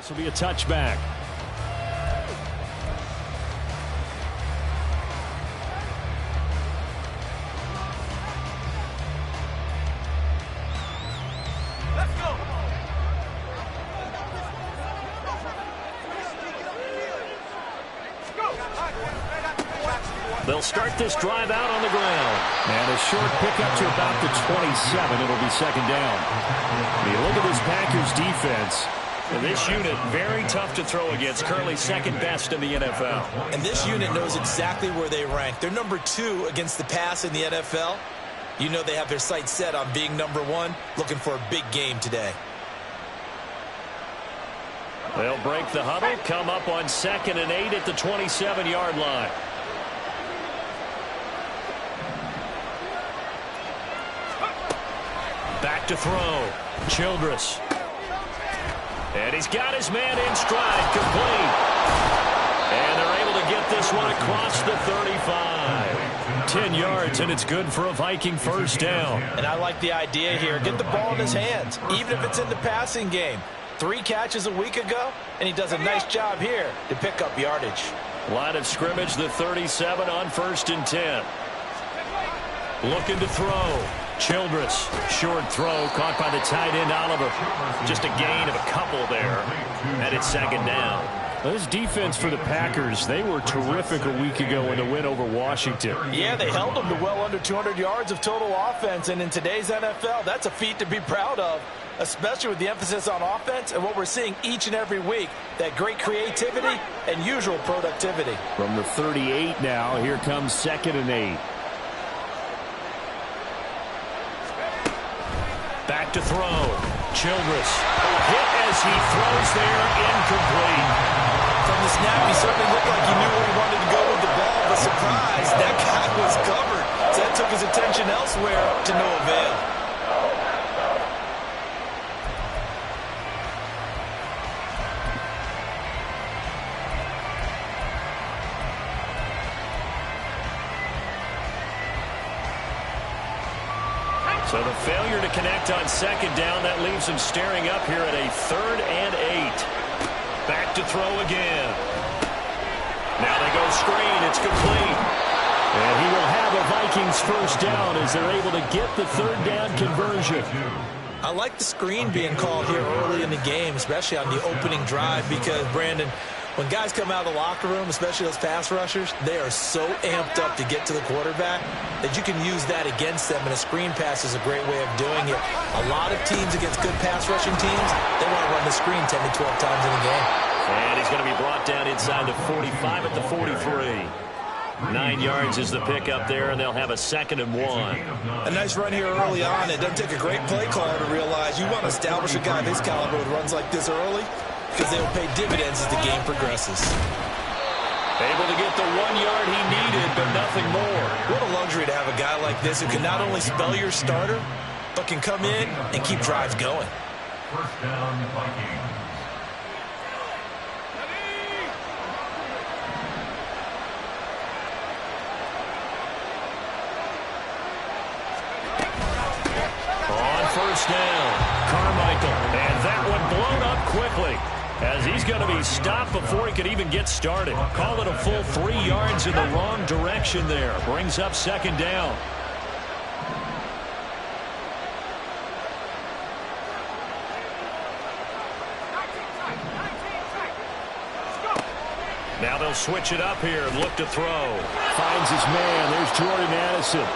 This will be a touchback. Let's go. They'll start this drive out on the ground. And a short pickup to about the 27. It'll be second down. You look at this Packers defense. This unit, very tough to throw against. Currently second best in the NFL. And this unit knows exactly where they rank. They're number 2 against the pass in the NFL. You know they have their sights set on being number 1, looking for a big game today. They'll break the huddle, come up on 2nd and 8 at the 27-yard line. Back to throw. Childress. And he's got his man in stride, complete. And they're able to get this one across the 35. 10 yards, and it's good for a Viking first down. And I like the idea here. Get the ball in his hands, even if it's in the passing game. 3 catches a week ago, and he does a nice job here to pick up yardage. Line of scrimmage, the 37 on 1st and 10. Looking to throw. Childress, short throw, caught by the tight end, Oliver. Just a gain of a couple there, and it's second down. This defense for the Packers, they were terrific a week ago in the win over Washington. Yeah, they held them to well under 200 yards of total offense, and in today's NFL, that's a feat to be proud of, especially with the emphasis on offense and what we're seeing each and every week, that great creativity and usual productivity. From the 38 now, here comes 2nd and 8. Back to throw. Childress. Hit as he throws there, incomplete. From the snap, he certainly looked like he knew where he wanted to go with the ball, but surprise, that guy was covered. So that took his attention elsewhere to no avail. So the failure to connect on 2nd down, that leaves him staring up here at a 3rd and 8. Back to throw again. Now they go screen. It's complete. And he will have a Vikings first down as they're able to get the 3rd down conversion. I like the screen being called here early in the game, especially on the opening drive, because, Brandon, when guys come out of the locker room, especially those pass rushers, they are so amped up to get to the quarterback that you can use that against them, and a screen pass is a great way of doing it. A lot of teams against good pass rushing teams, they want to run the screen 10 to 12 times in a game. And he's going to be brought down inside the 45 at the 43. 9 yards is the pickup there, and they'll have a 2nd and 1. A nice run here early on. It doesn't take a great play caller to realize you want to establish a guy of his caliber with runs like this early, because they will pay dividends as the game progresses. Able to get the 1 yard he needed, but nothing more. What a luxury to have a guy like this who can not only spell your starter, but can come in and keep drives going. First down, Vikings. On 1st down, Carmichael, and that one blown up quickly, as he's going to be stopped before he could even get started. Call it a full 3 yards in the wrong direction there. Brings up 2nd down. Now they'll switch it up here and look to throw. Finds his man. There's Jordan Addison.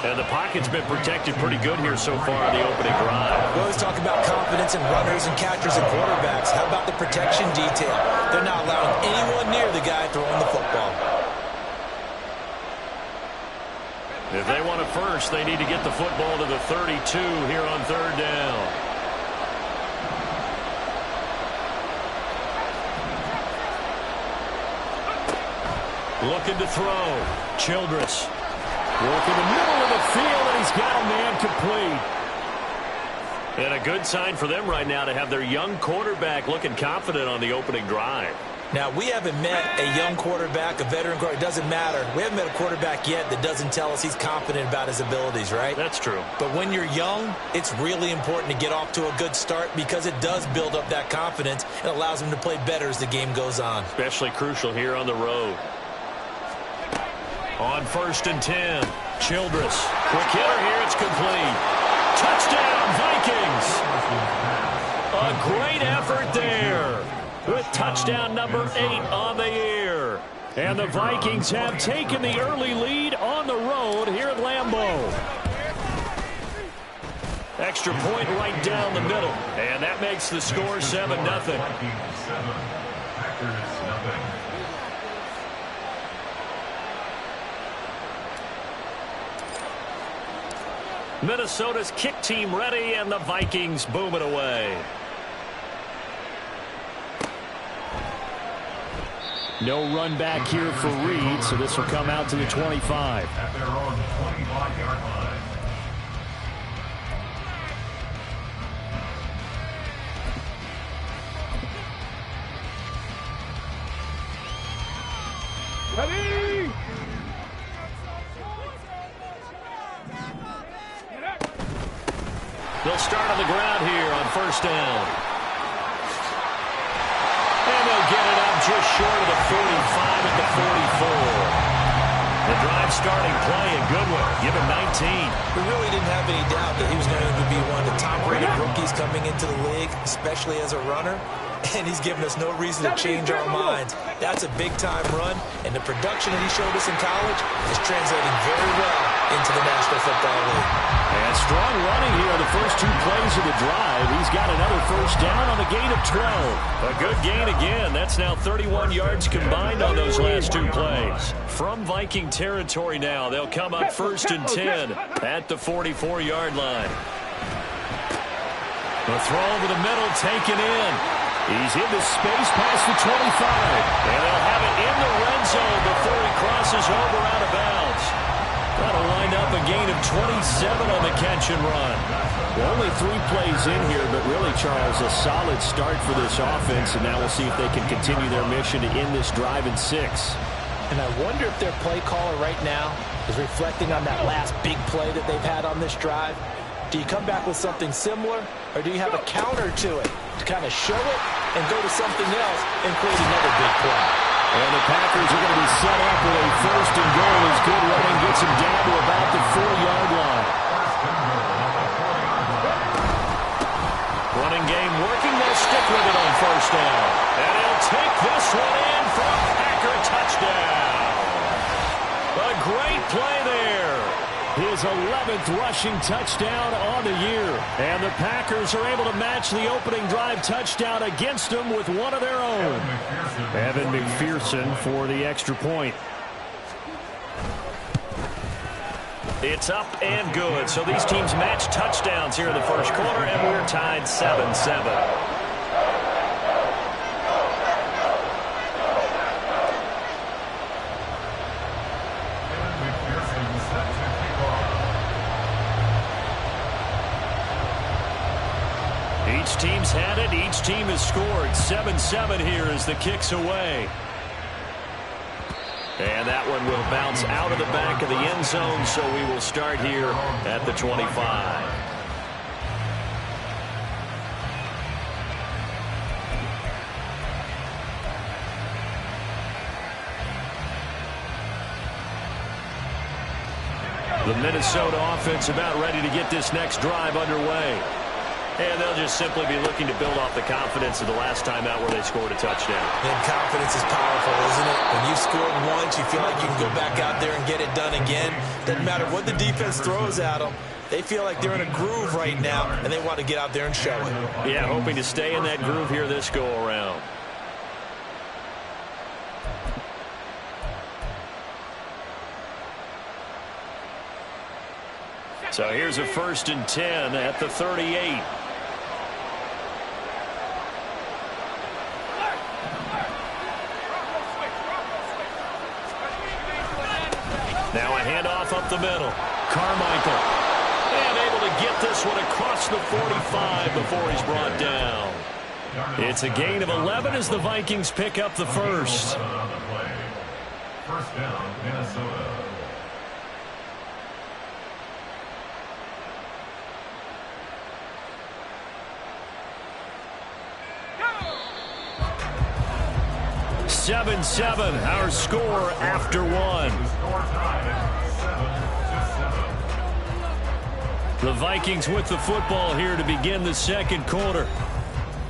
And the pocket's been protected pretty good here so far in the opening drive. We always talk about confidence in runners and catchers and quarterbacks. How about the protection detail? They're not allowing anyone near the guy throwing the football. If they want a first, they need to get the football to the 32 here on 3rd down. Looking to throw. Childress. Work in the middle of the field, and he's got a man complete. And a good sign for them right now to have their young quarterback looking confident on the opening drive. Now, we haven't met a young quarterback, a veteran quarterback. It doesn't matter. We haven't met a quarterback yet that doesn't tell us he's confident about his abilities, right? That's true. But when you're young, it's really important to get off to a good start because it does build up that confidence and allows him to play better as the game goes on. Especially crucial here on the road. On 1st and 10, Childress. Quick hitter here. It's complete. Touchdown, Vikings. A great effort there, with touchdown number 8 on the year. And the Vikings have taken the early lead on the road here at Lambeau. Extra point right down the middle. And that makes the score 7-0. Minnesota's kick team ready, and the Vikings boom it away. No run back here for Reed, so this will come out to the 25. At their own 25-yard line. Ready? They'll start on the ground here on 1st down. And they'll get it up just short of the 45 at the 44. The drive starting play, a good one. Give him 19. We really didn't have any doubt that he was going to be one of the top-rated rookies coming into the league, especially as a runner. And he's given us no reason to change our minds. That's a big-time run, and the production that he showed us in college is translating very well into the National Football League. And strong running here on the first 2 plays of the drive. He's got another 1st down on the gain of 12. A good gain again. That's now 31 yards combined on those last 2 plays. From Viking territory now, they'll come up 1st and 10 at the 44-yard line. The throw over the middle, taken in. He's into space past the 25. And they'll have it in the red zone before he crosses over out of bounds. That'll wind up a gain of 27 on the catch and run. Well, only 3 plays in here, but really, Charles, a solid start for this offense. And now we'll see if they can continue their mission to end this drive in 6. And I wonder if their play caller right now is reflecting on that last big play that they've had on this drive. Do you come back with something similar, or do you have a counter to it to kind of show it and go to something else and create another big play? And the Packers are going to be set up with a 1st and goal as good running gets him down to about the 4-yard line. Running game working. They'll stick with it on 1st down. And he'll take this one in for a Packer touchdown. A great play there. His 11th rushing touchdown on the year. And the Packers are able to match the opening drive touchdown against them with one of their own. Evan McPherson for the extra point. It's up and good. So these teams match touchdowns here in the first quarter, and we're tied 7-7. Each team's had it. Each team has scored. 7-7 here as the kick's away. And that one will bounce out of the back of the end zone, so we will start here at the 25. The Minnesota offense about ready to get this next drive underway. And they'll just simply be looking to build off the confidence of the last time out where they scored a touchdown. And confidence is powerful, isn't it? When you've scored once, you feel like you can go back out there and get it done again. Doesn't matter what the defense throws at them. They feel like they're in a groove right now, and they want to get out there and show it. Yeah, hoping to stay in that groove here this go-around. So here's a 1st and 10 at the 38. Now a handoff up the middle. Carmichael. And able to get this one across the 45 before he's brought down. It's a gain of 11 as the Vikings pick up the first. First down, Minnesota. Seven, our score after one. The Vikings with the football here to begin the second quarter,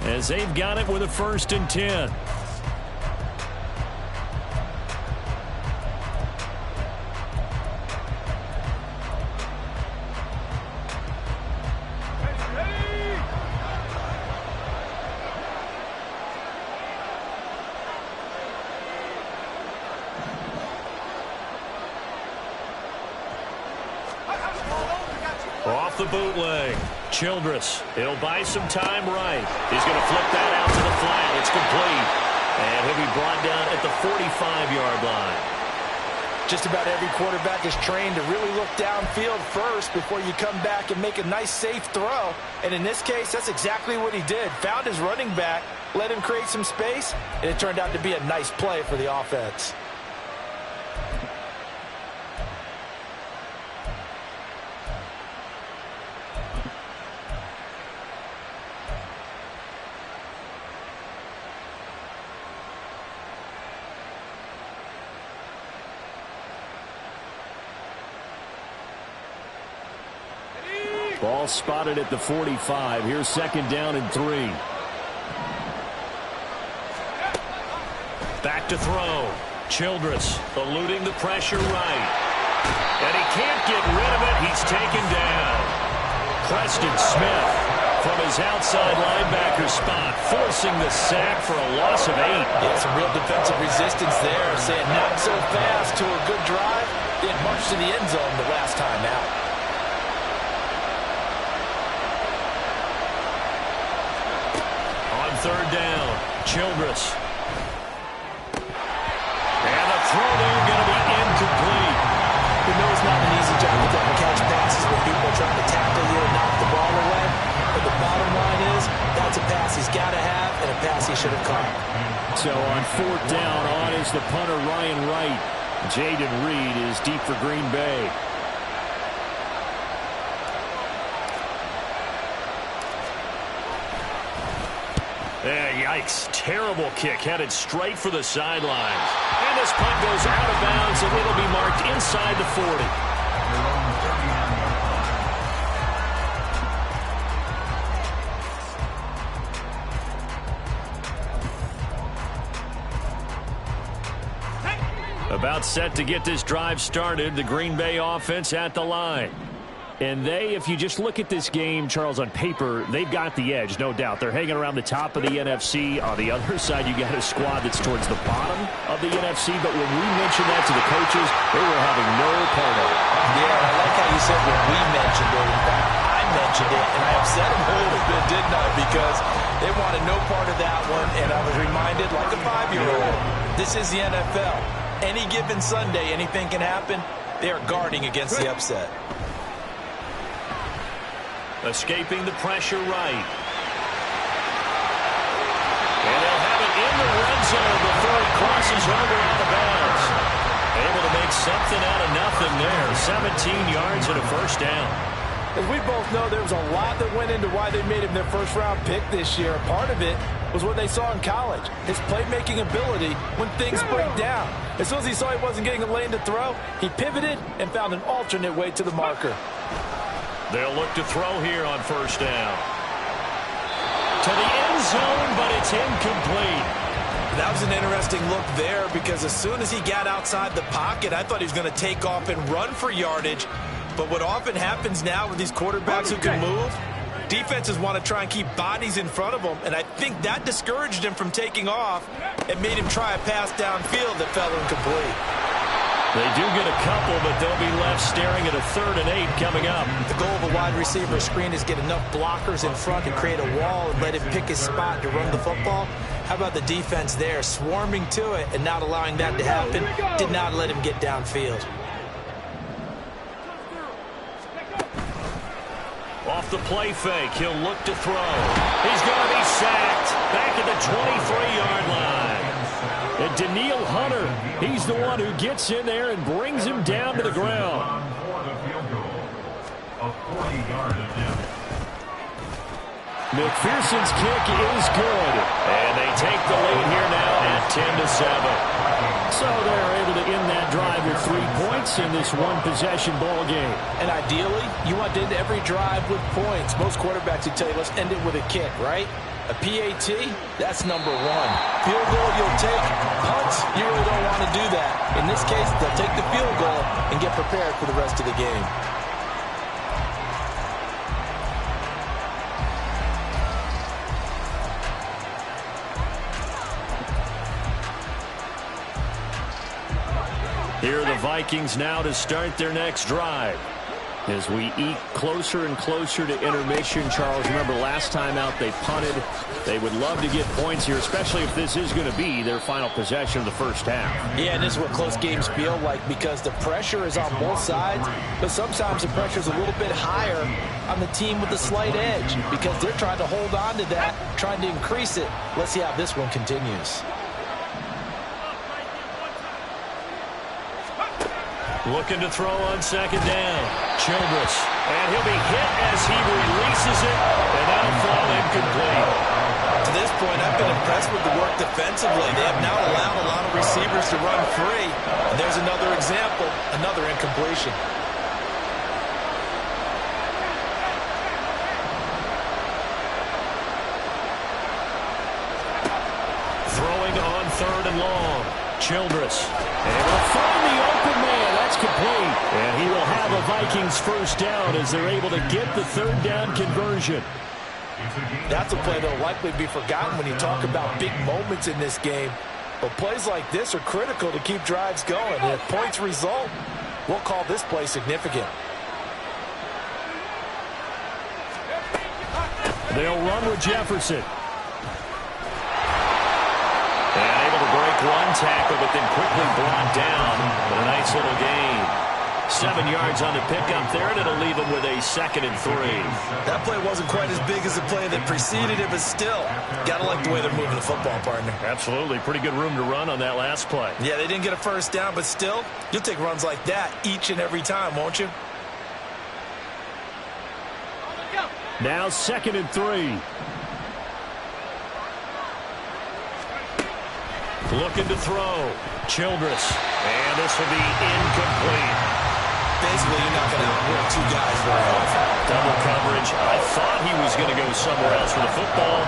as they've got it with a 1st and 10. Off the bootleg. Childress. He'll buy some time right. He's going to flip that out to the flat. It's complete. And he'll be brought down at the 45-yard line. Just about every quarterback is trained to really look downfield first before you come back and make a nice, safe throw. And in this case, that's exactly what he did. Found his running back, let him create some space, and it turned out to be a nice play for the offense. Ball spotted at the 45. Here's 2nd down and 3. Back to throw. Childress eluding the pressure right. And he can't get rid of it. He's taken down. Preston Smith from his outside linebacker spot, forcing the sack for a loss of 8. Yeah, some real defensive resistance there. Saying not so fast to a good drive. Didn't march to the end zone the last time out. Third down, Childress. And the throw there going to be incomplete. We know it's not an easy job to catch passes when people are trying to tackle you and knock the ball away. But the bottom line is, that's a pass he's got to have and a pass he should have caught. So on 4th down, on is the punter Ryan Wright. Jaden Reed is deep for Green Bay. Yikes. Terrible kick. Headed straight for the sidelines. And this punt goes out of bounds, and it'll be marked inside the 40. About set to get this drive started. The Green Bay offense at the line. And if you just look at this game, Charles, on paper, they've got the edge, no doubt. They're hanging around the top of the NFC. On the other side, you got a squad that's towards the bottom of the NFC. But when we mentioned that to the coaches, they were having no part of it. Yeah, I like how you said when we mentioned it. In fact, I mentioned it, and I upset them a little bit, didn't I? Because they wanted no part of that one, and I was reminded, like a 5-year-old, this is the NFL. Any given Sunday, anything can happen. They are guarding against the upset. Escaping the pressure right. And they'll have it in the red zone before he crosses over out of bounds. Able to make something out of nothing there. 17 yards and a 1st down. As we both know, there was a lot that went into why they made him their first-round pick this year. Part of it was what they saw in college, his playmaking ability when things break down. As soon as he saw he wasn't getting a lane to throw, he pivoted and found an alternate way to the marker. They'll look to throw here on 1st down. To the end zone, but it's incomplete. That was an interesting look there because as soon as he got outside the pocket, I thought he was going to take off and run for yardage. But what often happens now with these quarterbacks who can move, defenses want to try and keep bodies in front of them, and I think that discouraged him from taking off and made him try a pass downfield that fell incomplete. They do get a couple, but they'll be left staring at a 3rd and 8 coming up. The goal of a wide receiver screen is get enough blockers in front to create a wall and let him pick his spot to run the football. How about the defense there, swarming to it and not allowing that to happen? Did not let him get downfield. Off the play fake, he'll look to throw. He's going to be sacked back at the 23-yard line. And Daniil Hunter, he's the one who gets in there and brings him down to the ground. McPherson's kick is good. And they take the lead here now at 10-7. So they're able to end that drive with 3 points in this one-possession ball game. And ideally, you want to end every drive with points. Most quarterbacks would tell you, let's end it with a kick, right? A PAT, that's number one. Field goal, you'll take. Punts, you really don't want to do that. In this case, they'll take the field goal and get prepared for the rest of the game. Here are the Vikings now to start their next drive. As we eke closer and closer to intermission, Charles, remember last time out they punted. They would love to get points here, especially if this is going to be their final possession of the first half. Yeah, and this is what close games feel like because the pressure is on both sides, but sometimes the pressure is a little bit higher on the team with the slight edge because they're trying to hold on to that, trying to increase it. Let's see how this one continues. Looking to throw on second down. Childress. And he'll be hit as he releases it. And that'll fall incomplete. To this point, I've been impressed with the work defensively. They have now allowed a lot of receivers to run free. And there's another example, another incompletion. Throwing on third and long. Childress. And will find the open man. That's complete. And he will have a Vikings first down as they're able to get the third down conversion. That's a play that will likely be forgotten when you talk about big moments in this game. But plays like this are critical to keep drives going. And if points result, we'll call this play significant. They'll run with Jefferson. And able to break one tackle, but then quickly brought down. But a nice little gain. 7 yards on the pickup there, and it'll leave him with a 2nd and 3. That play wasn't quite as big as the play that preceded it, but still, got to like the way they're moving the football, partner. Absolutely. Pretty good room to run on that last play. Yeah, they didn't get a first down, but still, you'll take runs like that each and every time, won't you? Now 2nd and 3. Looking to throw. Childress. And this will be incomplete. Basically, you're not going to outwork two guys very often. Double coverage. I thought he was going to go somewhere else for the football.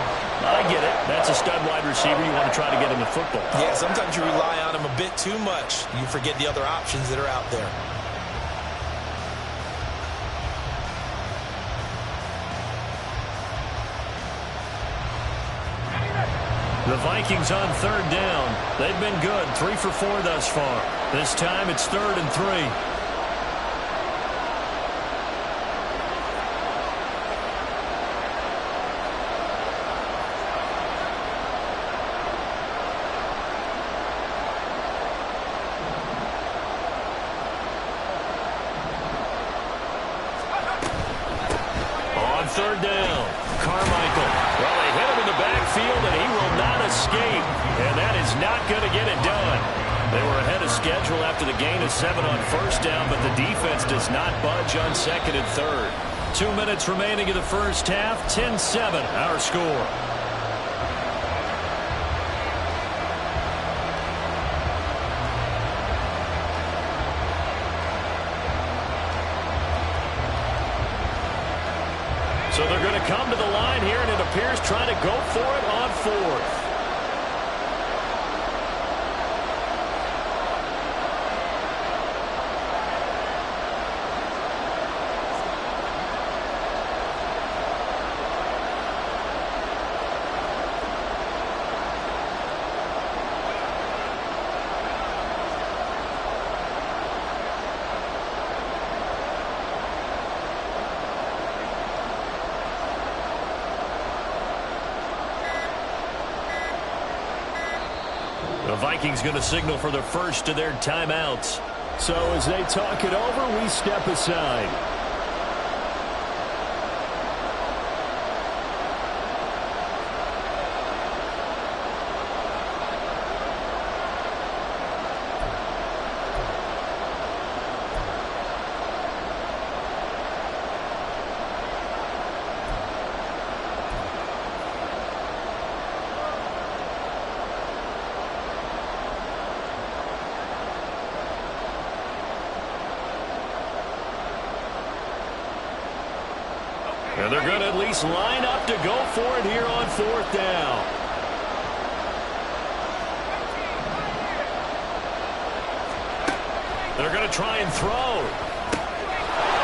I get it. That's a stud wide receiver. You want to try to get him the football. Yeah, sometimes you rely on him a bit too much. You forget the other options that are out there. The Vikings on third down. They've been good. 3 for 4 thus far. This time it's 3rd and 3. Third down. Carmichael. Well, they hit him in the backfield, and he will not escape. And that is not going to get it done. They were ahead of schedule after the gain of 7 on first down, but the defense does not budge on 2nd and 3rd. 2 minutes remaining in the first half. 10-7, our score. So they're going to come to the line here, and it appears trying to go for it on 4th. The Vikings going to signal for the first of their timeouts. So as they talk it over, we step aside. And they're going to at least line up to go for it here on 4th down. They're going to try and throw.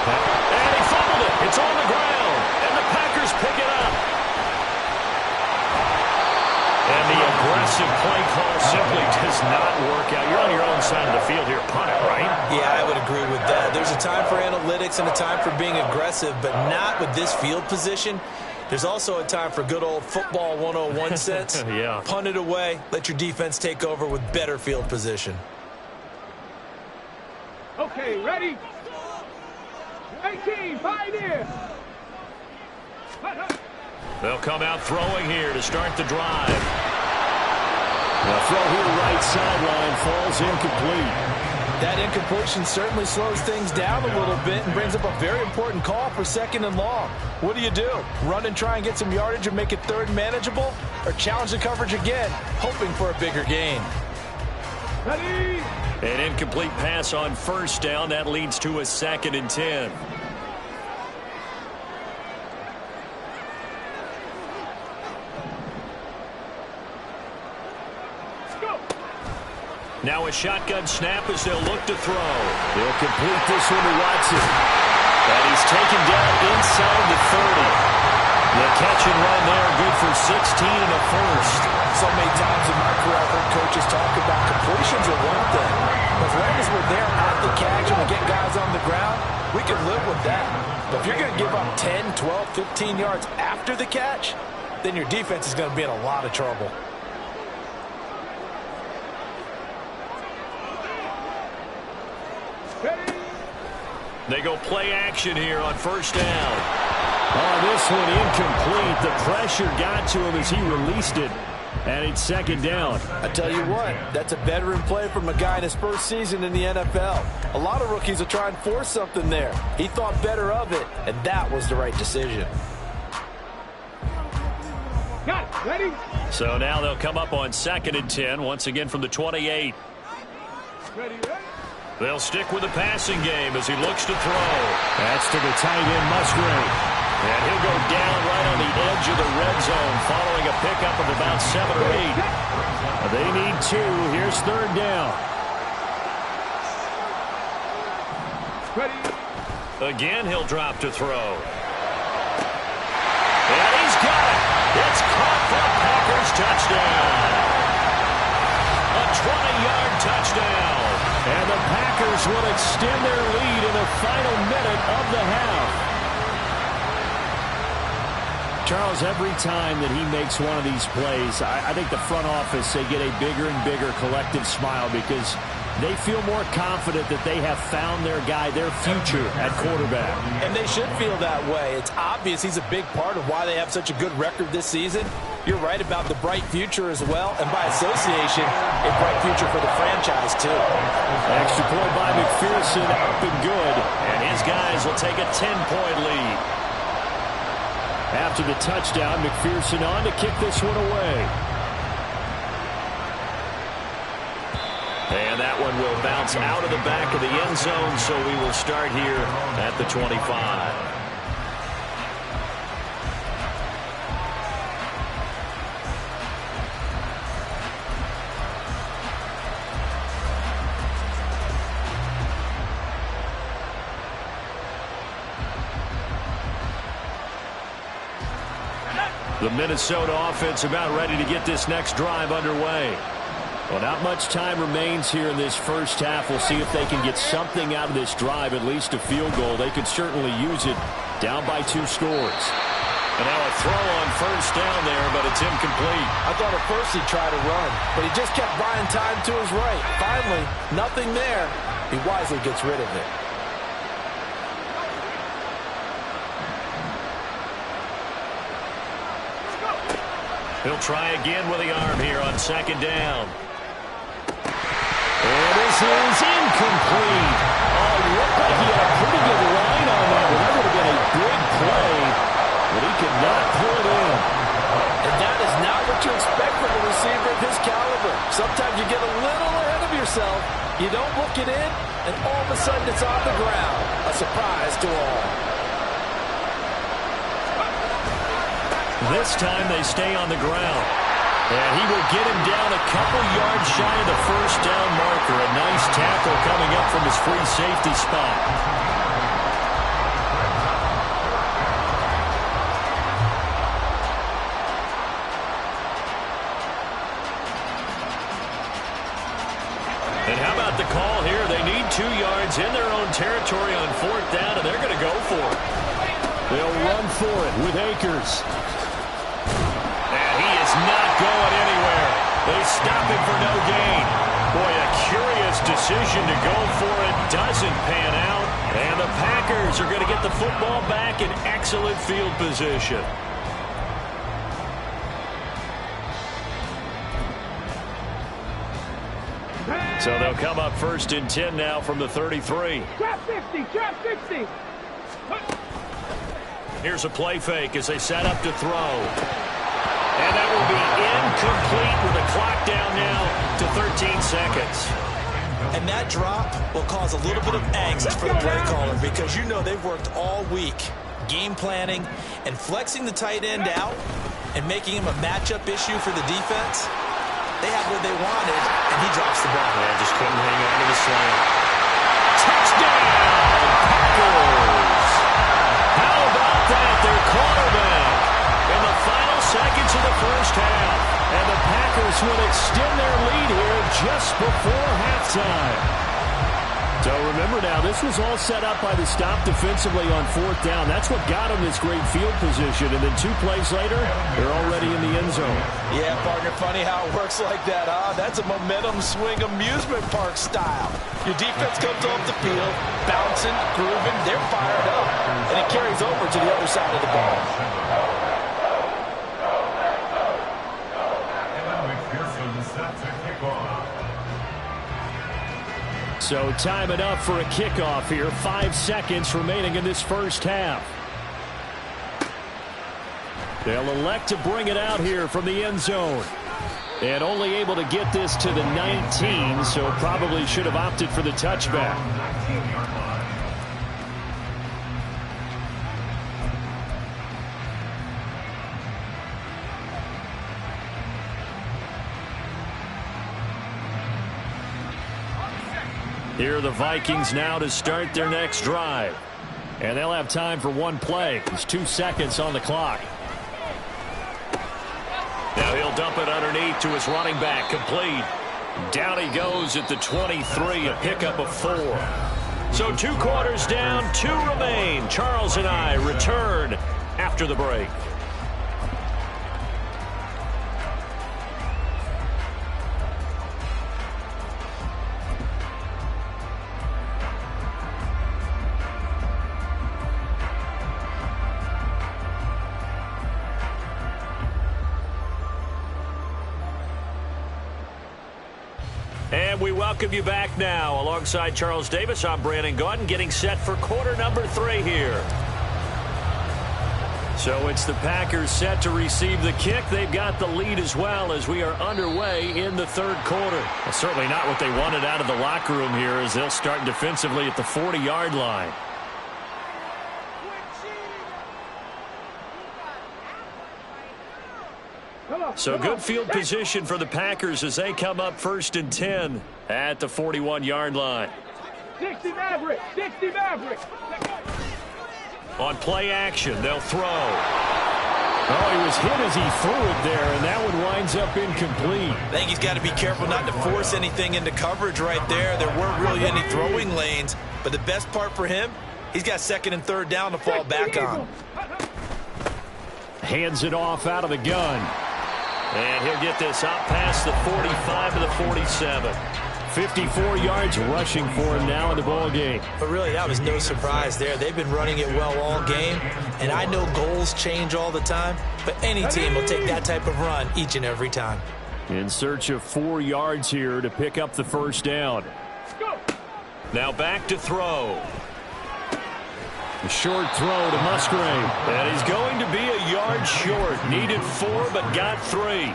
And he fumbled it. It's on the ground. And the Packers pick it up. And the aggressive play call simply does not work out. You're on your own side of the field here. Punt it, right? Yeah, I would agree with that. There's a time for analytics and a time for being aggressive, but not with this field position. There's also a time for good old football 101 sense. Yeah. Punt it away. Let your defense take over with better field position. Okay, ready? 18, Pioneer! They'll come out throwing here to start the drive. The throw here right sideline falls incomplete. That incompletion certainly slows things down a little bit and brings up a very important call for 2nd and long. What do? Run and try and get some yardage and make it 3rd and manageable? Or challenge the coverage again, hoping for a bigger gain? Ready? An incomplete pass on 1st down. That leads to a 2nd and 10. Now a shotgun snap as they'll look to throw. They'll complete this one to Watson. And he's taken down inside the 30. The catch and run there, good for 16 and a first. So many times in my career, I've heard coaches talk about completions are one thing. But as long as we're there at the catch and we get guys on the ground, we can live with that. But if you're going to give up 10, 12, 15 yards after the catch, then your defense is going to be in a lot of trouble. They go play action here on 1st down. Oh, this one incomplete. The pressure got to him as he released it. And it's 2nd down. I tell you what, that's a veteran play from a guy in his first season in the NFL. A lot of rookies will try and force something there. He thought better of it, and that was the right decision. Got it. Ready? So now they'll come up on 2nd and 10, once again from the 28. Ready? They'll stick with the passing game as he looks to throw. That's to the tight end, Musgrave. And he'll go down right on the edge of the red zone following a pickup of about 7 or 8. They need 2. Here's 3rd down. Ready? Again, he'll drop to throw. And he's got it. It's caught for a Packers touchdown. A 20-yard touchdown. And the Packers will extend their lead in the final minute of the half. Charles, every time that he makes one of these plays, I think the front office, they get a bigger and bigger collective smile because they feel more confident that they have found their guy, their future at quarterback. And they should feel that way. It's obvious he's a big part of why they have such a good record this season. You're right about the bright future as well, and by association, a bright future for the franchise, too. Extra point by McPherson, up and good, and his guys will take a 10-point lead. After the touchdown, McPherson on to kick this one away. And that one will bounce out of the back of the end zone, so we will start here at the 25. The Minnesota offense about ready to get this next drive underway. Well, not much time remains here in this first half. We'll see if they can get something out of this drive, at least a field goal. They could certainly use it down by 2 scores. And now a throw on 1st down there, but it's incomplete. I thought at first he'd try to run, but he just kept buying time to his right. Finally, nothing there. He wisely gets rid of it. He'll try again with the arm here on 2nd down. And this is incomplete. Oh, it looked like he had a pretty good line on that one. That would have been a big play, but he could not pull it in. And that is not what you expect from a receiver of his caliber. Sometimes you get a little ahead of yourself. You don't look it in, and all of a sudden it's on the ground. A surprise to all. This time they stay on the ground. And he will get him down a couple yards shy of the first down marker. A nice tackle coming up from his free safety spot. And how about the call here? They need 2 yards in their own territory on 4th down, and they're going to go for it. They'll run for it with Akers. And he is not going anywhere. They stop him for no gain. Boy, a curious decision to go for it. Doesn't pan out. And the Packers are going to get the football back in excellent field position. So they'll come up 1st and 10 now from the 33. Trap 60, trap 60. Here's a play fake as they set up to throw. And that will be incomplete with the clock down now to 13 seconds. And that drop will cause a little bit of angst for the play caller because you know they've worked all week game planning and flexing the tight end out and making him a matchup issue for the defense. They had what they wanted, and he drops the ball. Yeah, just couldn't hang on to the slam. Touchdown, Packers! How about that? Their quarterback in the final seconds of the first half. And the Packers will extend their lead here just before halftime. So remember now, this was all set up by the stop defensively on 4th down. That's what got them this great field position. And then 2 plays later, they're already in the end zone. Yeah, partner, funny how it works like that, huh? That's a momentum swing amusement park style. Your defense comes off the field, bouncing, grooving, they're fired up. And it carries over to the other side of the ball. So time it up for a kickoff here. 5 seconds remaining in this first half. They'll elect to bring it out here from the end zone. And only able to get this to the 19, so probably should have opted for the touchback. Here are the Vikings now to start their next drive. And they'll have time for 1 play. There's 2 seconds on the clock. Now he'll dump it underneath to his running back. Complete. Down he goes at the 23, a pickup of 4. So 2 quarters down, 2 remain. Charles and I return after the break. And we welcome you back now. Alongside Charles Davis, I'm Brandon Gaudin, getting set for quarter number 3 here. So it's the Packers set to receive the kick. They've got the lead as well as we are underway in the 3rd quarter. Well, certainly not what they wanted out of the locker room here as they'll start defensively at the 40-yard line. So good field position for the Packers as they come up 1st and 10 at the 41-yard line. 60 Maverick, 60 Maverick. On play action, they'll throw. Oh, he was hit as he threw it there, and that one winds up incomplete. I think he's got to be careful not to force anything into coverage right there. There weren't really any throwing lanes, but the best part for him, he's got 2nd and 3rd down to fall back on. Hands it off out of the gun. And he'll get this out past the 45 to the 47. 54 yards rushing for him now in the ball game. But really, that was no surprise there. They've been running it well all game. And I know goals change all the time, but any team will take that type of run each and every time. In search of 4 yards here to pick up the first down. Now back to throw. A short throw to Musgrave. And he's going to be a yard short. Needed 4, but got 3.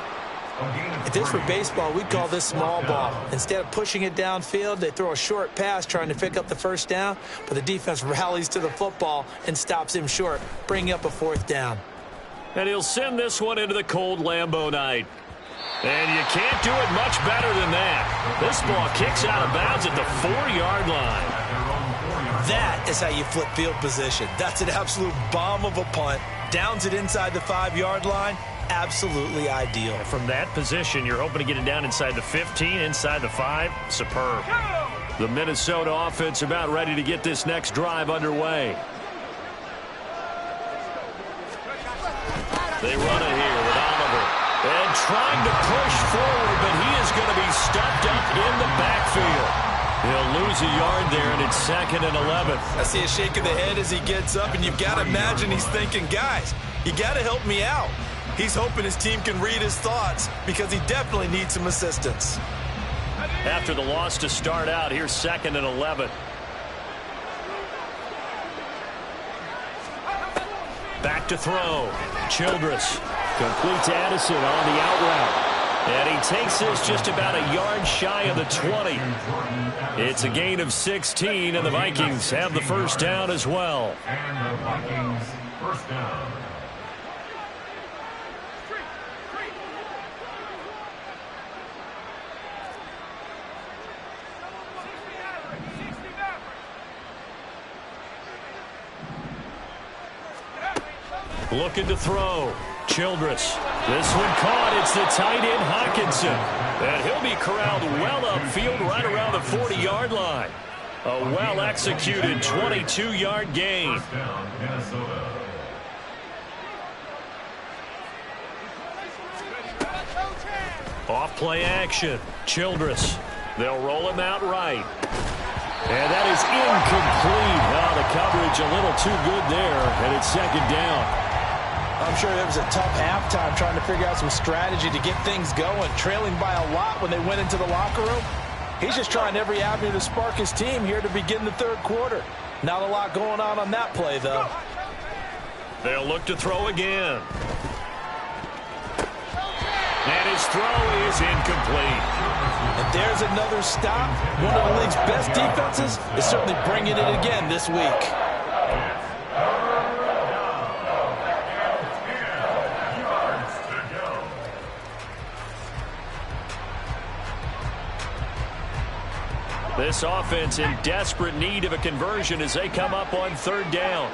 If this were baseball, we'd call this small ball. Instead of pushing it downfield, they throw a short pass trying to pick up the first down, but the defense rallies to the football and stops him short, bringing up a 4th down. And he'll send this one into the cold Lambeau night. And you can't do it much better than that. This ball kicks out of bounds at the 4-yard line. That is how you flip field position. That's an absolute bomb of a punt. Downs it inside the 5-yard line. Absolutely ideal. From that position, you're hoping to get it down inside the 15, inside the 5. Superb. The Minnesota offense about ready to get this next drive underway. They run it here with Oliver. And trying to push forward, but he is going to be stuffed up in the backfield. He'll lose a yard there, and it's 2nd and 11. I see a shake of the head as he gets up, and you've got to imagine he's thinking, guys, you got to help me out. He's hoping his team can read his thoughts because he definitely needs some assistance. After the loss to start out, here's 2nd and 11. Back to throw. Childress. Complete to Addison on the out route. And he takes this just about a yard shy of the 20. It's a gain of 16, and the Vikings have the first down as well. And the Vikings first down. Looking to throw. Childress. This one caught. It's the tight end Hawkinson. And he'll be corralled well upfield right around the 40-yard line. A well-executed 22-yard gain. First down, Minnesota. Off play action. Childress. They'll roll him out right. And that is incomplete. Oh, the coverage a little too good there, and it's 2nd down. I'm sure there was a tough halftime trying to figure out some strategy to get things going, trailing by a lot when they went into the locker room. He's just trying every avenue to spark his team here to begin the 3rd quarter. Not a lot going on that play, though. They'll look to throw again. And his throw is incomplete. And there's another stop. One of the league's best defenses is certainly bringing it again this week. This offense in desperate need of a conversion as they come up on 3rd down.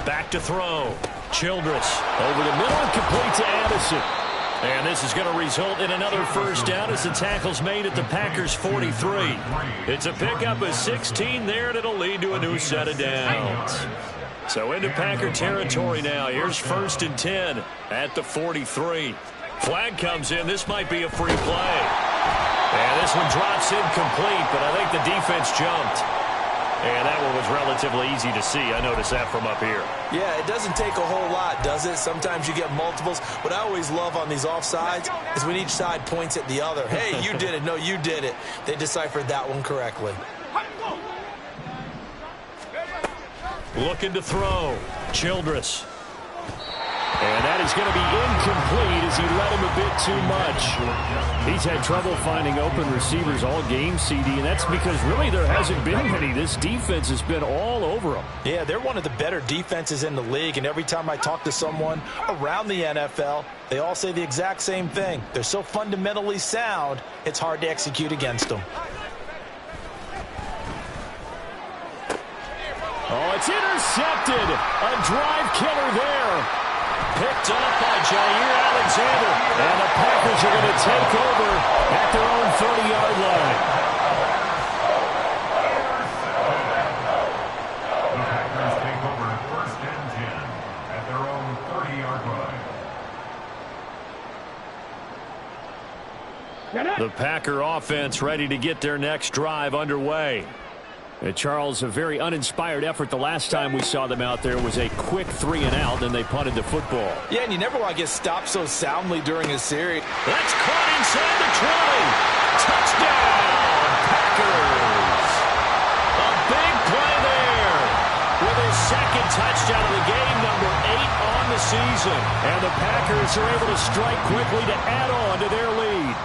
Back to throw. Childress over the middle and complete to Addison. And this is going to result in another first down as the tackle's made at the Packers' 43. It's a pickup of 16 there, and it'll lead to a new set of downs. So into Packer territory now. Here's 1st and 10 at the 43. Flag comes in. This might be a free play. And this one drops incomplete, but I think the defense jumped. And that one was relatively easy to see. I noticed that from up here. Yeah, it doesn't take a whole lot, does it? Sometimes you get multiples. What I always love on these offsides is when each side points at the other. Hey, you did it. No, you did it. They deciphered that one correctly. Looking to throw. Childress. And that is going to be incomplete as he let him a bit too much. He's had trouble finding open receivers all game, CD, and that's because really there hasn't been many. This defense has been all over them. Yeah, they're one of the better defenses in the league, and every time I talk to someone around the NFL, they all say the exact same thing. They're so fundamentally sound, it's hard to execute against them. Oh, it's intercepted. A drive killer there. Picked up by Jair Alexander. And the Packers are going to take over at their own 30-yard line. The Packers take over 1st and 10 at their own 30-yard line. The Packer offense ready to get their next drive underway. And Charles, a very uninspired effort the last time we saw them out there was a quick 3-and-out, and they punted the football. Yeah, and you never want to get stopped so soundly during a series. That's caught inside the 20. Touchdown, Packers. A big play there with his 2nd touchdown of the game, number 8 on the season. And the Packers are able to strike quickly to add on to their lead.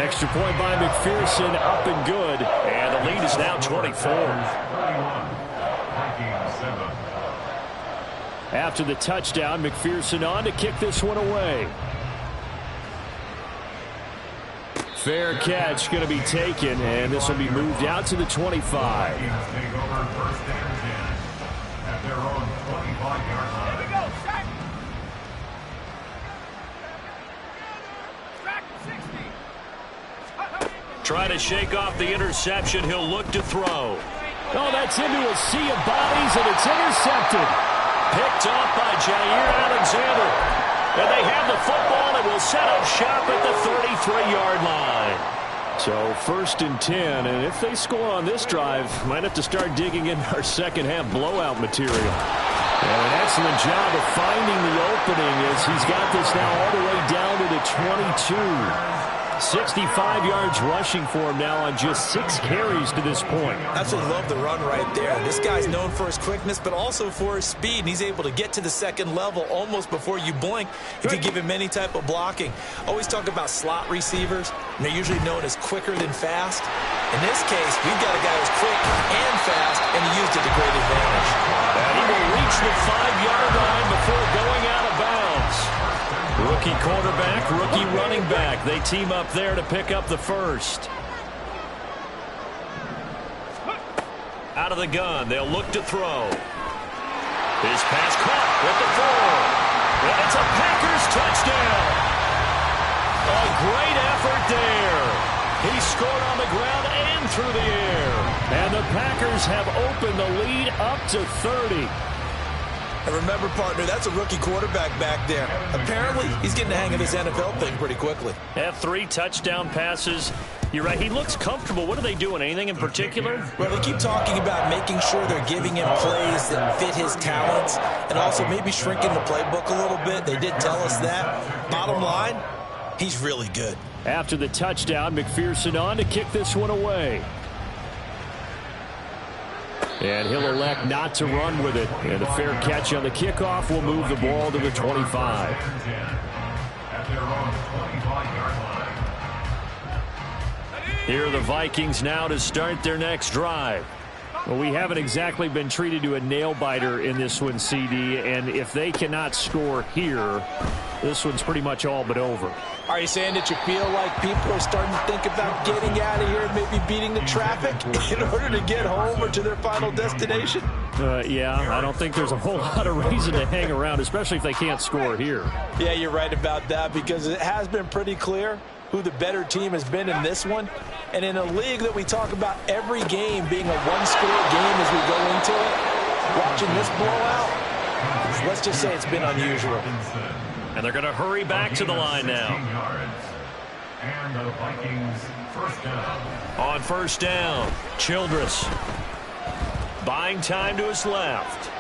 Extra point by McPherson, up and good. And the lead is now 24. 31. Vikings 7. After the touchdown, McPherson on to kick this one away. Fair catch going to be taken, and this will be moved out to the 25. Vikings take over first and 10 at their own 25-yard line. Here we go, sack. Sack 60. Try to shake off the interception. He'll look to throw. Oh, that's into a sea of bodies, and it's intercepted. Picked up by Jair Alexander. And they have the football and will set up shop at the 33-yard line. So first and 10, and if they score on this drive, might have to start digging in our second-half blowout material. And an excellent job of finding the opening as he's got this now all the way down to the 22. 65 yards rushing for him now on just 6 carries to this point. Absolutely love the run right there. This guy's known for his quickness, but also for his speed. And he's able to get to the second level almost before you blink if you give him any type of blocking. Always talk about slot receivers, and they're usually known as quicker than fast. In this case, we've got a guy who's quick and fast, and he used it to great advantage. And he will reach the 5-yard line before going out of bounds. Rookie quarterback, rookie running back. They team up there to pick up the first. Out of the gun, they'll look to throw. His pass caught with the 4. And it's a Packers touchdown. A great effort there. He scored on the ground and through the air. And the Packers have opened the lead up to 30. And remember, partner, that's a rookie quarterback back there. Apparently, he's getting the hang of this NFL thing pretty quickly. Have 3 touchdown passes. You're right. He looks comfortable. What are they doing? Anything in particular? Well, they keep talking about making sure they're giving him plays that fit his talents and also maybe shrinking the playbook a little bit. They did tell us that. Bottom line, he's really good. After the touchdown, McPherson on to kick this one away. And he'll elect not to run with it. And a fair catch on the kickoff will move the ball to the 25. At their own 25-yard line. Here are the Vikings now to start their next drive. Well, we haven't exactly been treated to a nail-biter in this one, CD. And if they cannot score here, this one's pretty much all but over. Are you saying that you feel like people are starting to think about getting out of here and maybe beating the traffic in order to get home or to their final destination? Yeah, I don't think there's a whole lot of reason to hang around, especially if they can't score here. Yeah, you're right about that because it has been pretty clear who the better team has been in this one. And in a league that we talk about every game being a one-score game as we go into it, watching this blowout, let's just say it's been unusual. And they're going to hurry back to the line now. And the Vikings first down. On first down, Childress. Buying time to his left.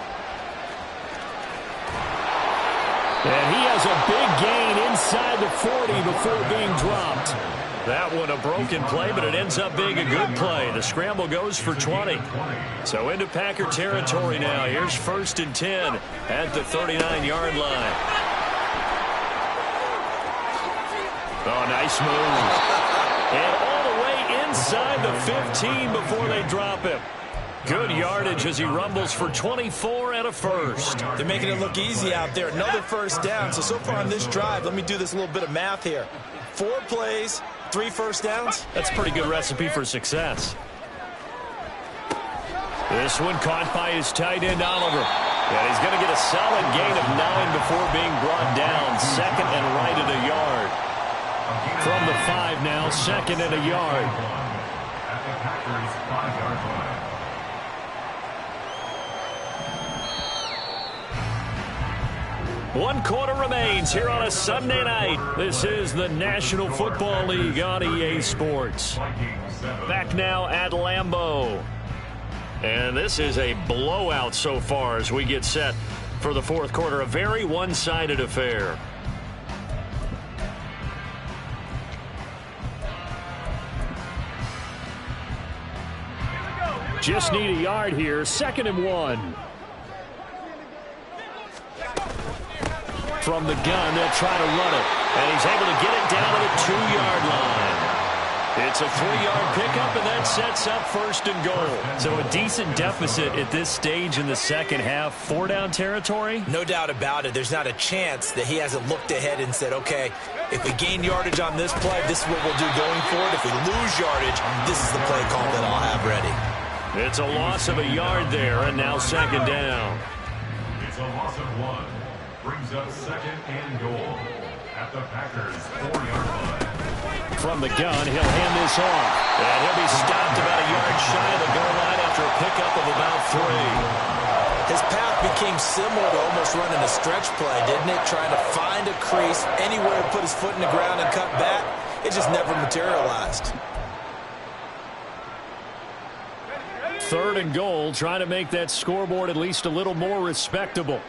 And he has a big gain inside the 40 before being dropped. That one a broken play, but it ends up being a good play. The scramble goes for 20. So into Packer territory now. Here's first and 10 at the 39-yard line. Oh, nice move. And all the way inside the 15 before they drop him. Good yardage as he rumbles for 24 and a first. They're making it look easy out there. Another first down. So far on this drive, let me do this little bit of math here. 4 plays, 3 first downs. That's a pretty good recipe for success. This one caught by his tight end, Oliver. And he's going to get a solid gain of 9 before being brought down. Second and right at a yard. From the 5 now, second and a yard. At the Packers 5-yard line. One quarter remains here on a Sunday night. This is the National Football League on EA Sports. Back now at Lambeau. And this is a blowout so far as we get set for the fourth quarter. A very one-sided affair. Just need a yard here. Second and 1. From the gun, they'll try to run it. And he's able to get it down to the 2-yard line. It's a 3-yard pickup, and that sets up 1st and goal. So a decent deficit at this stage in the second half. 4-down territory? No doubt about it. There's not a chance that he hasn't looked ahead and said, okay, if we gain yardage on this play, this is what we'll do going forward. If we lose yardage, this is the play call that I'll have ready. It's a loss of a yard there, and now 2nd down. It's a loss of 1. Brings up 2nd and goal at the Packers' 4-yard line. From the gun, he'll hand this off. And he'll be stopped about a yard shy of the goal line after a pickup of about 3. His path became similar to almost running a stretch play, didn't it? Trying to find a crease, anywhere to put his foot in the ground and cut back. It just never materialized. 3rd and goal, trying to make that scoreboard at least a little more respectable.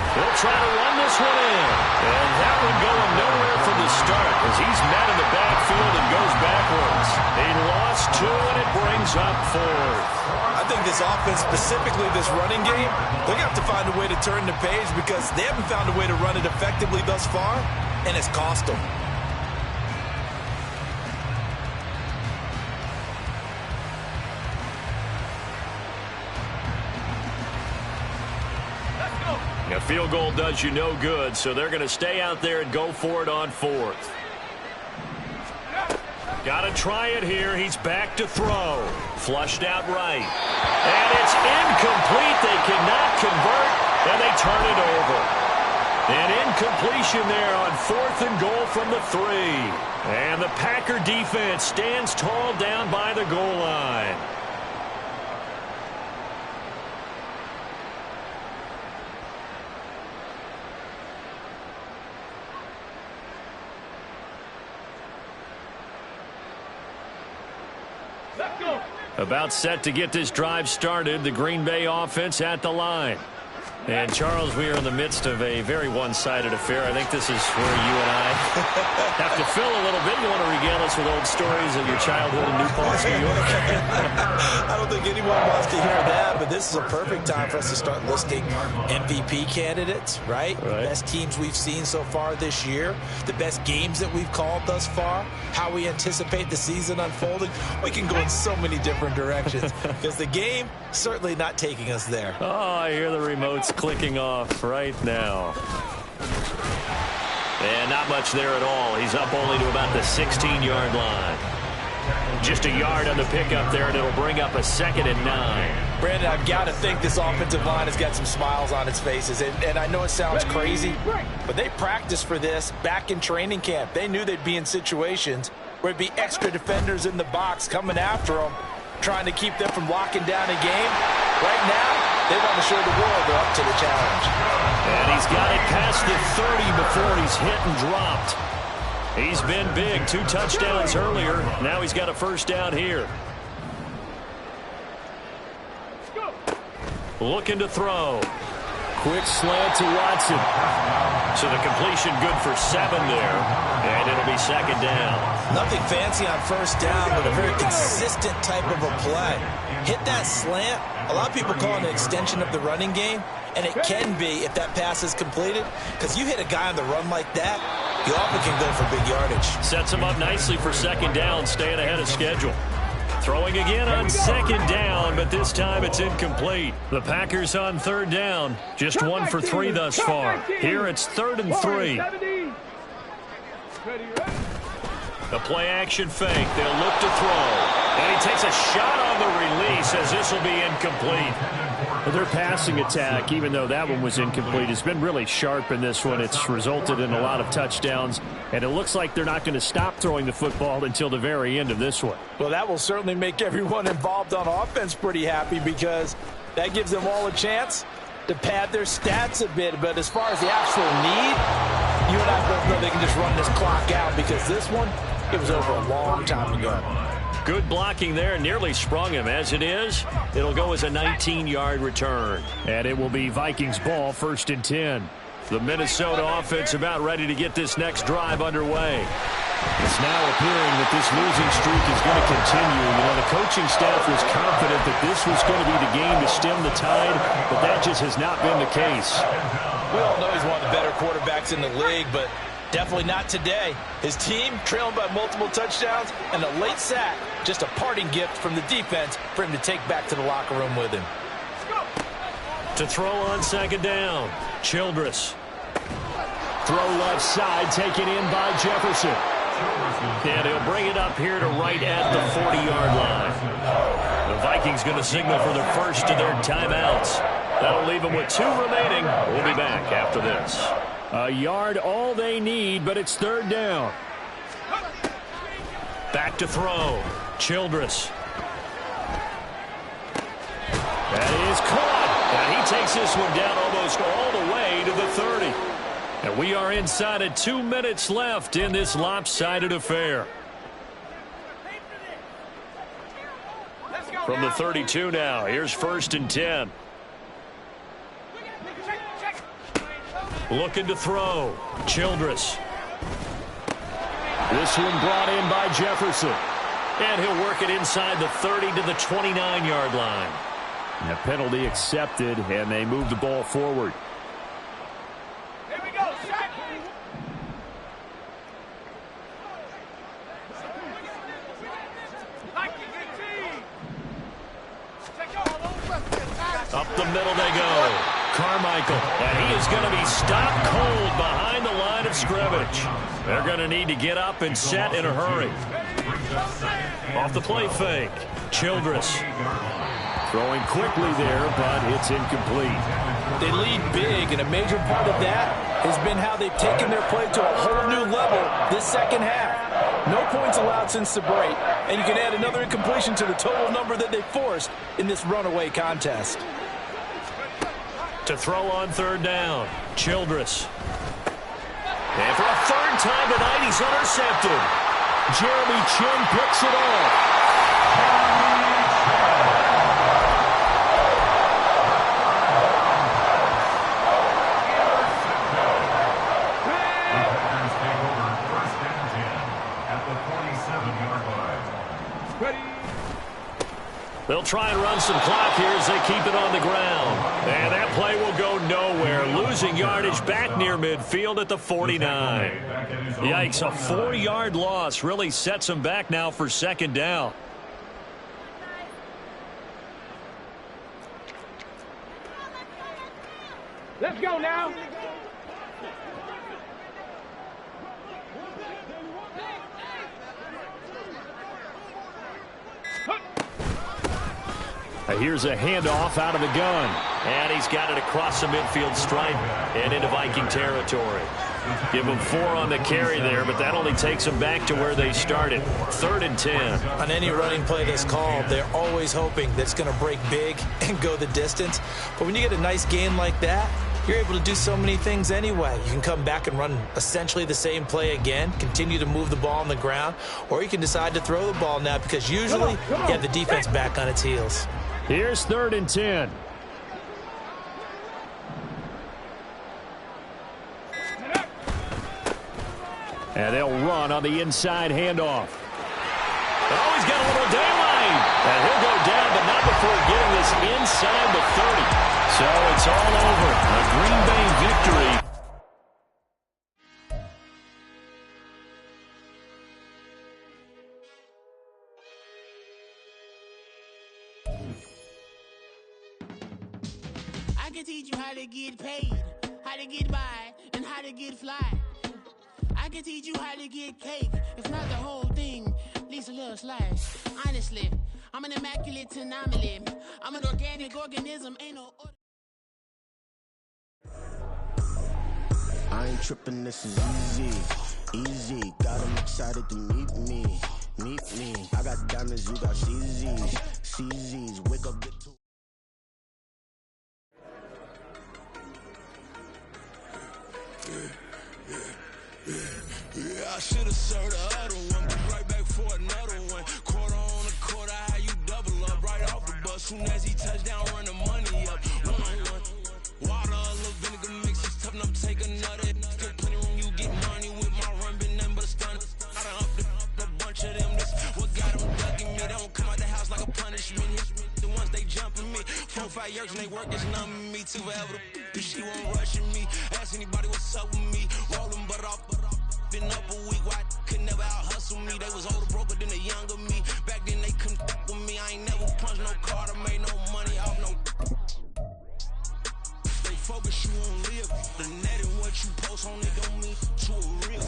He'll try to run this one in. And that one going nowhere from the start as he's met in the backfield and goes backwards. He lost 2, and it brings up 4th. I think this offense, specifically this running game, they're going to have to find a way to turn the page because they haven't found a way to run it effectively thus far, and it's cost them. A field goal does you no good, so they're going to stay out there and go for it on 4th. Got to try it here. He's back to throw. Flushed out right. And it's incomplete. They cannot convert, and they turn it over. An incompletion there on 4th and goal from the 3. And the Packer defense stands tall down by the goal line. About set to get this drive started. The Green Bay offense at the line. And, Charles, we are in the midst of a very one-sided affair. I think this is where you and I have to fill a little bit. You want to regale us with old stories of your childhood in New Paltz, New York? I don't think anyone wants to hear that, but this is a perfect time for us to start listing MVP candidates, right? The best teams we've seen so far this year, the best games that we've called thus far, how we anticipate the season unfolding. We can go in so many different directions because the game certainly not taking us there. Oh, I hear the remotes clicking off right now. And not much there at all. He's up only to about the 16-yard line. Just a yard on the pickup there, and it'll bring up a 2nd and 9. Brandon, I've got to think this offensive line has got some smiles on its faces. And I know it sounds crazy, but they practiced for this back in training camp. They knew they'd be in situations where it'd be extra defenders in the box coming after them, trying to keep them from locking down a game. Right now, they want to show the world they're up to the challenge. And he's got it past the 30 before he's hit and dropped. He's been big. 2 touchdowns earlier. Now he's got a 1st down here. Looking to throw. Quick slant to Watson. So the completion good for 7 there. And it'll be 2nd down. Nothing fancy on 1st down, but a very consistent type of a play. Hit that slant. A lot of people call it an extension of the running game, and it can be if that pass is completed, because you hit a guy on the run like that, you often can go for big yardage. Sets him up nicely for 2nd down, staying ahead of schedule. Throwing again on 2nd down, but this time it's incomplete. The Packers on 3rd down, just 1 for 3 thus far. Here it's 3rd and 3. The play-action fake. They'll look to throw. And he takes a shot on the release as this will be incomplete. Well, their passing attack, even though that one was incomplete, has been really sharp in this one. It's resulted in a lot of touchdowns, and it looks like they're not going to stop throwing the football until the very end of this one. Well, that will certainly make everyone involved on offense pretty happy because that gives them all a chance to pad their stats a bit. But as far as the actual need, you and I both know they can just run this clock out because this one, it was over a long time ago. Good blocking there, nearly sprung him. As it is, it'll go as a 19-yard return. And it will be Vikings ball, 1st and 10. The Minnesota offense about ready to get this next drive underway. It's now appearing that this losing streak is going to continue. You know, the coaching staff was confident that this was going to be the game to stem the tide, but that just has not been the case. We all know he's one of the better quarterbacks in the league, but Definitely not today. His team trailing by multiple touchdowns and a late sack. Just a parting gift from the defense for him to take back to the locker room with him. To throw on second down, Childress. Throw left side, taken in by Jefferson. And he'll bring it up here to right at the 40-yard line. The Vikings going to signal for the first of their timeouts. That'll leave them with 2 remaining. We'll be back after this. A yard all they need, but it's third down. Back to throw. Childress. That is caught. And he takes this one down almost all the way to the 30. And we are inside of 2 minutes left in this lopsided affair. From the 32 now, here's 1st and 10. Looking to throw. Childress. This one brought in by Jefferson. And he'll work it inside the 30 to the 29-yard line. And a penalty accepted, and they move the ball forward. Here we go, sack. Up the middle they go. Carmichael, and he is going to be stopped cold behind the line of scrimmage. They're going to need to get up and set in a hurry. Off the play fake. Childress. Throwing quickly there, but it's incomplete. They lead big, and a major part of that has been how they've taken their play to a whole new level this second half. No points allowed since the break, and you can add another incompletion to the total number that they forced in this runaway contest. To throw on third down, Childress. And for a third time tonight, he's intercepted. Jeremy Chin picks it off. They'll try and run some clock here as they keep it on the ground. And that play will go nowhere. Losing yardage back near midfield at the 49. Yikes, a 4-yard loss really sets them back now for second down. Let's go now. Here's a handoff out of the gun. And he's got it across the midfield stripe and into Viking territory. Give them 4 on the carry there, but that only takes them back to where they started. 3rd and 10. On any running play that's called, they're always hoping that it's going to break big and go the distance. But when you get a nice gain like that, you're able to do so many things anyway. You can come back and run essentially the same play again, continue to move the ball on the ground, or you can decide to throw the ball now because usually you have the defense back on its heels. Here's 3rd and 10. And they'll run on the inside handoff. Oh, he's got a little daylight. And he'll go down, but not before getting this inside the 30. So it's all over. A Green Bay victory. I can teach you how to get paid, how to get by, and how to get fly. I can teach you how to get cake, if not the whole thing, at least a little slice. Honestly, I'm an immaculate anomaly. I'm an organic organism, ain't no... I ain't tripping, this is easy, easy. Got 'em excited to meet me. I got diamonds, you got CZs, wake up, get to... Yeah, I should have served the other one, but right back for another one. Quarter on a quarter, how you double up right off the bus. Soon as he touch down, run the money up. 1-on-1. Water, a little vinegar mix, it's tough enough to take another. Still plenty room, you get money with my run, been nothing but a stun. I done up a bunch of them, this what got them ducking me. They don't come out the house like a punishment. The ones they jumping me, 4-5 years and they work is numbing me. Too forever, she won't rushing me. Ask anybody what's up with me, roll them but off. been up a week, why could never out hustle me? They was older, broker than the younger me. Back then they couldn't with me. I ain't never punched no card or made no money off no. They focus you on live. The net and what you post on it don't mean to a real.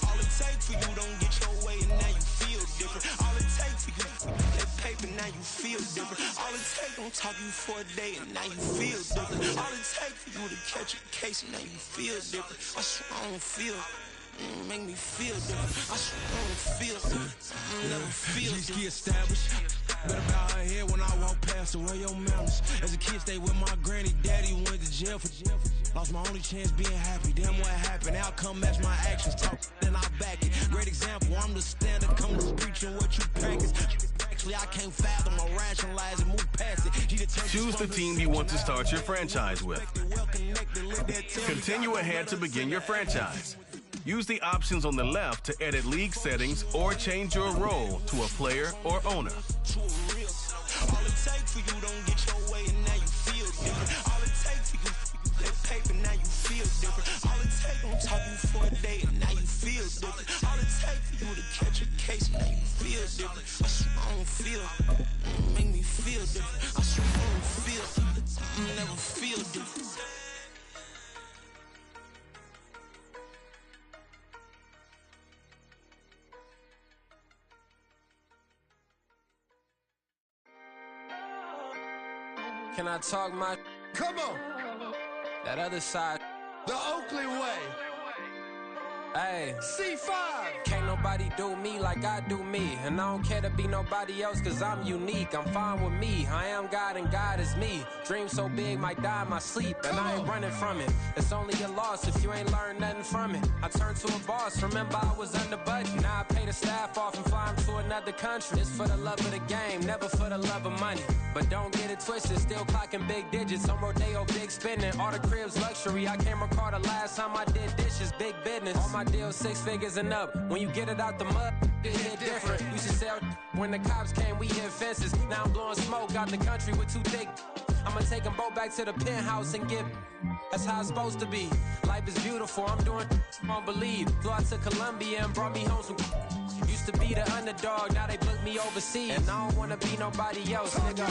All it takes for you don't get your way and now you feel different. All it takes for you that paper, now you feel different. All it takes don't talk you for a day and now you feel different. All it takes for you to catch a case and now you feel different. I swear I don't feel. Make me feel different. I swear I don't feel. Never feel different. G-ski established. Better bow her head when I walk past her. Where your manners? As a kid, stayed with my granny. Daddy went to jail for lost my only chance being happy. Damn, what happened? Outcome match my actions. Talk, then I back it. Great example. I'm the standard. Come to preaching what you practice. Actually, I can't fathom or rationalize and move past it. Choose the team you want to start your franchise with. Continue ahead to begin your franchise. Use the options on the left to edit league settings or change your role to a player or owner. All it takes for you don't get your way and now you feel different. All it takes for you that paper, now you feel different. All it takes don't talk you for a day and now you feel different. All it takes for you to catch a case and now you feel different. I swear I don't feel. Make me feel different. I swear I don't feel. Never feel different. Can I talk my? Come on. That other side. The Oakley way. Hey. C5. Can't nobody do me like I do me. And I don't care to be nobody else cause I'm unique. I'm fine with me. I am God and God is me. Dream so big might die in my sleep. And I ain't running from it. It's only a loss if you ain't learned nothing from it. I turned to a boss. Remember I was under budget. Now I pay the staff off and fly them to another country. It's for the love of the game, never for the love of money. But don't get it twisted, still clocking big digits. On Rodeo, big spending. All the cribs luxury. I can't recall the last time I did dishes. Big business. All my deals 6 figures and up. When you get it out the mud, it hit different. Used to sell when the cops came, we hit fences. Now I'm blowing smoke out the country with too thick. I'ma take them both back to the penthouse and get. That's how it's supposed to be. Life is beautiful. I'm doing won't believe. Flew out to Colombia and brought me home some. Used to be the underdog, now they book me overseas. And I don't wanna be nobody else, nigga.